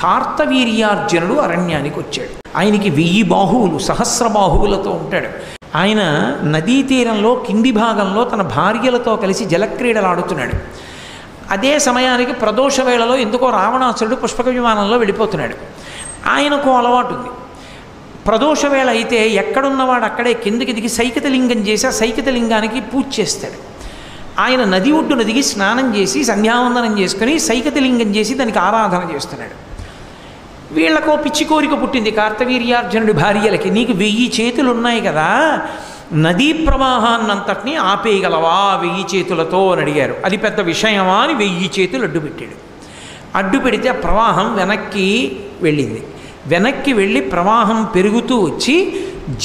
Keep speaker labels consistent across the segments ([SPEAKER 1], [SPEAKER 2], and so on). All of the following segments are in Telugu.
[SPEAKER 1] కార్తవీర్యార్జునుడు అరణ్యానికి వచ్చాడు. ఆయనకి 1000 బాహువులు, సహస్ర బాహువులతో ఉంటాడు. ఆయన నదీ తీరంలో కింది భాగంలో తన భార్యలతో కలిసి జలక్రీడలు ఆడుతున్నాడు. అదే సమయానికి ప్రదోష వేళలో ఎందుకో రావణాసురుడు పుష్పక విమానంలో వెళ్ళిపోతున్నాడు. ఆయనకు అలవాటు ఉంది, ప్రదోష వేళ అయితే ఎక్కడున్నవాడు అక్కడే కిందకి దిగి సైకతలింగం చేసి ఆ సైకతలింగానికి పూజ చేస్తాడు. ఆయన నది ఒడ్డున దిగి స్నానం చేసి సంధ్యావందనం చేసుకుని సైకతలింగం చేసి దానికి ఆరాధన చేస్తున్నాడు. వీళ్ళకో పిచ్చి కోరిక పుట్టింది కార్తవీర్యార్జునుడి భార్యలకి, నీకు 1000 చేతులు ఉన్నాయి కదా, నదీ ప్రవాహాన్నంతటినీ ఆపేయగలవా 1000 చేతులతో అని అడిగారు. అది పెద్ద విషయమా అని 1000 చేతులు అడ్డుపెట్టాడు. అడ్డు పెడితే ఆ ప్రవాహం వెనక్కి వెళ్ళింది. వెనక్కి వెళ్ళి ప్రవాహం పెరుగుతూ వచ్చి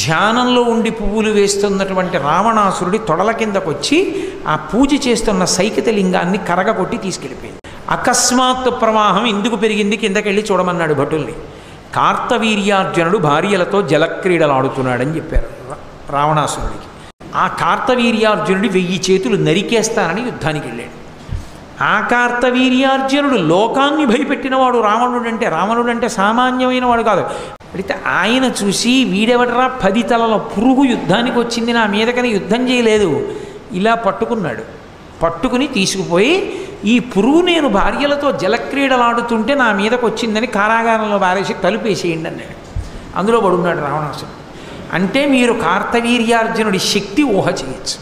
[SPEAKER 1] ధ్యానంలో ఉండి పువ్వులు వేస్తున్నటువంటి రావణాసురుడి తొడల కిందకు వచ్చి ఆ పూజ చేస్తున్న సైకతలింగాన్ని కరగకొట్టి తీసుకెళ్ళిపోయింది. అకస్మాత్తు ప్రవాహం ఎందుకు పెరిగింది కిందకెళ్ళి చూడమన్నాడు భటుల్ని. కార్తవీర్యార్జునుడు భార్యలతో జలక్రీడలు ఆడుతున్నాడని చెప్పారు రావణాసురుడికి. ఆ కార్తవీర్యార్జునుడి 1000 చేతులు నరికేస్తానని యుద్ధానికి వెళ్ళాడు. ఆ కార్తవీర్యార్జునుడు లోకాన్ని భయపెట్టినవాడు రావణుడంటే సామాన్యమైన వాడు కాదు. అయితే ఆయన చూసి వీడెవడరా 10 తలల పురుగు యుద్ధానికి వచ్చింది నా మీదకని యుద్ధం చేయలేదు, ఇలా పట్టుకున్నాడు. పట్టుకుని తీసుకుపోయి ఈ పురుగు నేను భార్యలతో జలక్రీడలాడుతుంటే నా మీదకు వచ్చిందని కారాగారంలో పారేసి తలుపేసేయండి అన్నాడు. అందులో పడున్నాడు రావణాసురుడు. అంటే మీరు కార్తవీర్యార్జునుడి శక్తి ఊహ చేయొచ్చు.